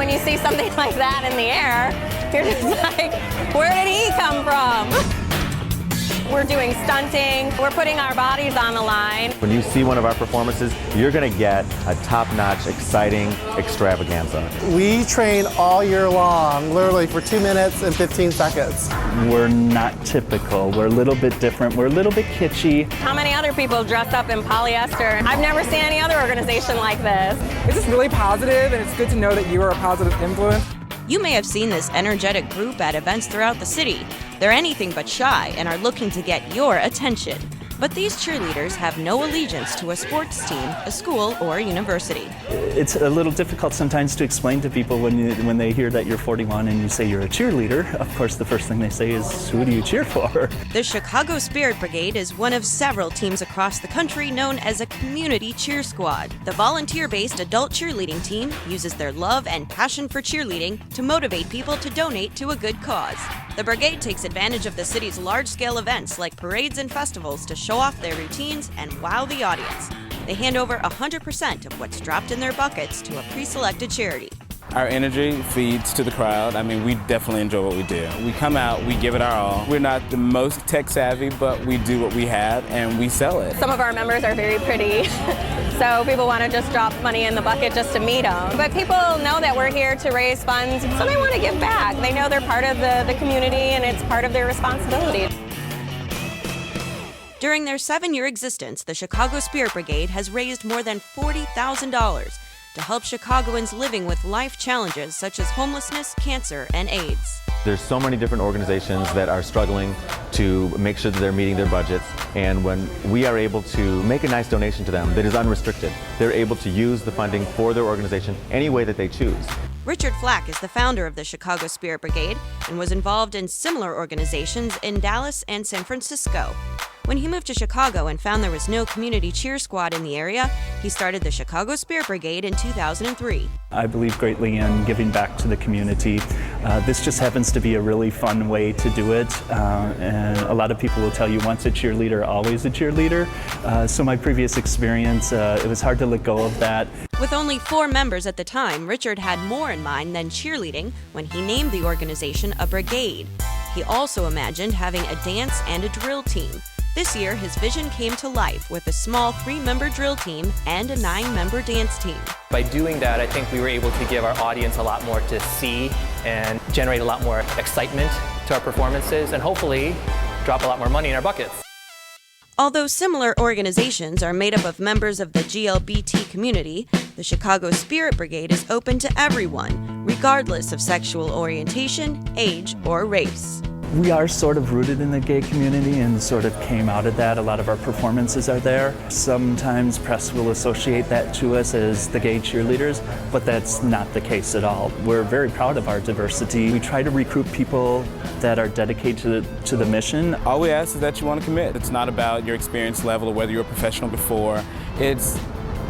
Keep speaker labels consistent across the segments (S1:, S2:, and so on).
S1: when you see something like that in the air, you're just like, where did he come from? We're doing stunting. We're putting our bodies on the line.
S2: When you see one of our performances, you're going to get a top-notch, exciting extravaganza.
S3: We train all year long, literally for 2 minutes and 15 seconds.
S4: We're not typical. We're a little bit different. We're a little bit kitschy.
S1: How many other people dress up in polyester? I've never seen any other organization like this.
S5: It's just really positive, and it's good to know that you are a positive influence.
S6: You may have seen this energetic group at events throughout the city. They're anything but shy and are looking to get your attention. But these cheerleaders have no allegiance to a sports team, a school, or a university.
S4: It's a little difficult sometimes to explain to people when they hear that you're 41 and you say you're a cheerleader. Of course, the first thing they say is, who do you cheer for?
S6: The Chicago Spirit Brigade is one of several teams across the country known as a community cheer squad. The volunteer-based adult cheerleading team uses their love and passion for cheerleading to motivate people to donate to a good cause. The brigade takes advantage of the city's large-scale events like parades and festivals to show off their routines and wow the audience. They hand over 100% of what's dropped in their buckets to a pre-selected charity.
S7: Our energy feeds to the crowd. I mean, we definitely enjoy what we do. We come out, we give it our all. We're not the most tech savvy, but we do what we have and we sell it.
S1: Some of our members are very pretty, so people want to just drop money in the bucket just to meet them. But people know that we're here to raise funds, so they want to give back. They know they're part of the community and it's part of their responsibility.
S6: During their 7-year existence, the Chicago Spirit Brigade has raised more than $40,000 to help Chicagoans living with life challenges such as homelessness, cancer, and AIDS.
S2: There's so many different organizations that are struggling to make sure that they're meeting their budgets, and when we are able to make a nice donation to them that is unrestricted, they're able to use the funding for their organization any way that they choose.
S6: Richard Flack is the founder of the Chicago Spirit Brigade and was involved in similar organizations in Dallas and San Francisco. When he moved to Chicago and found there was no community cheer squad in the area, he started the Chicago Spirit Brigade in 2003.
S4: I believe greatly in giving back to the community. This just happens to be a really fun way to do it, and a lot of people will tell you once a cheerleader, always a cheerleader. So my previous experience, it was hard to let go of that.
S6: With only 4 members at the time, Richard had more in mind than cheerleading when he named the organization a brigade. He also imagined having a dance and a drill team. This year, his vision came to life with a small 3-member drill team and a 9-member dance team.
S8: By doing that, I think we were able to give our audience a lot more to see and generate a lot more excitement to our performances and hopefully drop a lot more money in our buckets.
S6: Although similar organizations are made up of members of the GLBT community, the Chicago Spirit Brigade is open to everyone, regardless of sexual orientation, age, or race.
S4: We are sort of rooted in the gay community and sort of came out of that. A lot of our performances are there. Sometimes press will associate that to us as the gay cheerleaders, but that's not the case at all. We're very proud of our diversity. We try to recruit people that are dedicated to the mission.
S7: All we ask is that you want to commit. It's not about your experience level or whether you were a professional before. It's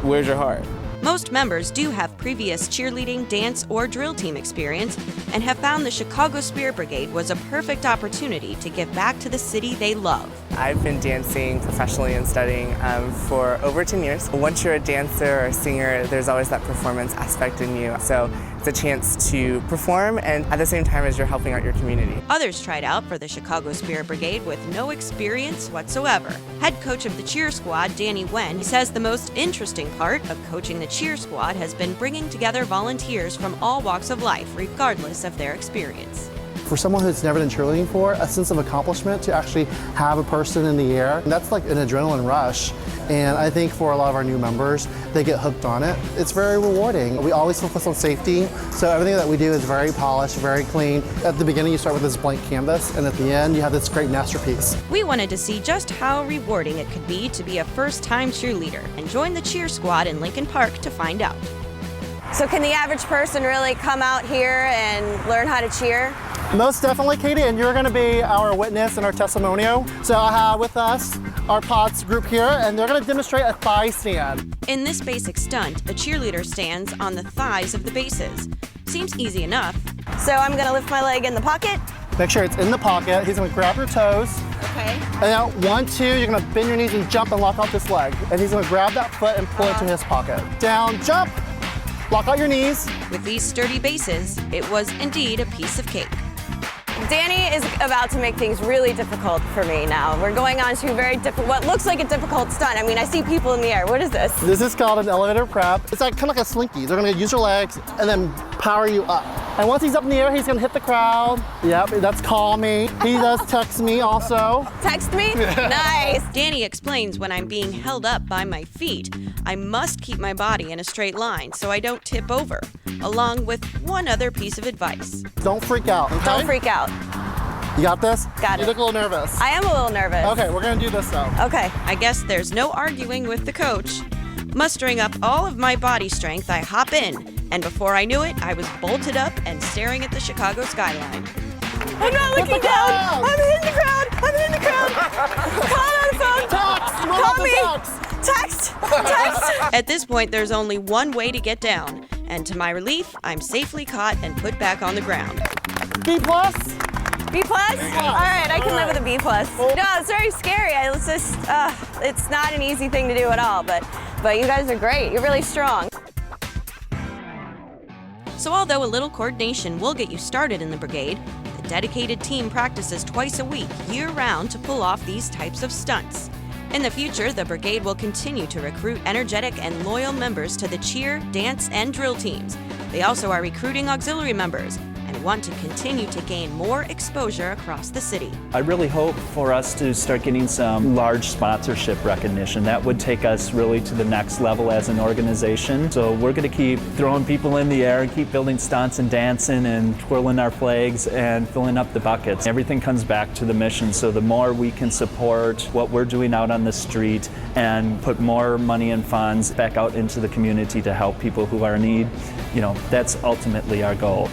S7: where's your heart?
S6: Most members do have previous cheerleading, dance, or drill team experience and have found the Chicago Spirit Brigade was a perfect opportunity to give back to the city they love.
S9: I've been dancing professionally and studying for over 10 years. Once you're a dancer or a singer, there's always that performance aspect in you. So it's a chance to perform and at the same time as you're helping out your community.
S6: Others tried out for the Chicago Spirit Brigade with no experience whatsoever. Head coach of the cheer squad, Danny Wen, says the most interesting part of coaching the cheer squad has been bringing together volunteers from all walks of life, regardless of their experience.
S3: For someone who's never done cheerleading before, a sense of accomplishment to actually have a person in the air, that's like an adrenaline rush. And I think for a lot of our new members, they get hooked on it. It's very rewarding. We always focus on safety, so everything that we do is very polished, very clean. At the beginning, you start with this blank canvas, and at the end, you have this great masterpiece.
S6: We wanted to see just how rewarding it could be to be a first-time cheerleader and join the cheer squad in Lincoln Park to find out.
S1: So can the average person really come out here and learn how to cheer?
S3: Most definitely, Katie, and you're going to be our witness and our testimonial. So I have with us our POTS group here, and they're going to demonstrate a thigh stand.
S6: In this basic stunt, a cheerleader stands on the thighs of the bases. Seems easy enough.
S1: So I'm going to lift my leg in the pocket.
S3: Make sure it's in the pocket. He's going to grab your toes.
S1: Okay.
S3: And now 1, 2, you're going to bend your knees and jump and lock out this leg. And he's going to grab that foot and pull it to his pocket. Down, jump, Lock out your knees.
S6: With these sturdy bases, it was indeed a piece of cake.
S1: Danny is about to make things really difficult for me now. We're going on to what looks like a difficult stunt. I mean, I see people in the air. What is this?
S3: This is called an elevator prep. It's like kind of like a slinky. They're gonna use your legs and then power you up. And once he's up in the air, he's gonna hit the crowd. Yep, that's call me. He does text me also.
S1: Text me? Nice.
S6: Danny explains when I'm being held up by my feet, I must keep my body in a straight line so I don't tip over, along with one other piece of advice.
S3: Don't freak out, okay?
S1: Don't freak out.
S3: You got this?
S1: Got it.
S3: You look a little nervous.
S1: I am a little nervous.
S3: Okay, we're gonna do this though.
S1: Okay.
S6: I guess there's no arguing with the coach. Mustering up all of my body strength, I hop in, and before I knew it, I was bolted up and staring at the Chicago skyline.
S1: I'm not looking down. I'm in the crowd. I'm in the crowd. Call on the phone.
S3: Text.
S1: Call me. Text. Text.
S6: At this point, there's only one way to get down, and to my relief, I'm safely caught and put back on the ground.
S3: B+?
S1: B+? All right, I can live with a B+. No, it's very scary. It's just, it's not an easy thing to do at all, but you guys are great. You're really strong.
S6: So although a little coordination will get you started in the brigade, the dedicated team practices twice a week, year-round, to pull off these types of stunts. In the future, the brigade will continue to recruit energetic and loyal members to the cheer, dance, and drill teams. They also are recruiting auxiliary members and want to continue to gain more exposure across the city.
S4: I really hope for us to start getting some large sponsorship recognition. That would take us really to the next level as an organization. So we're going to keep throwing people in the air and keep building stunts and dancing and twirling our flags and filling up the buckets. Everything comes back to the mission. So the more we can support what we're doing out on the street and put more money and funds back out into the community to help people who are in need, that's ultimately our goal.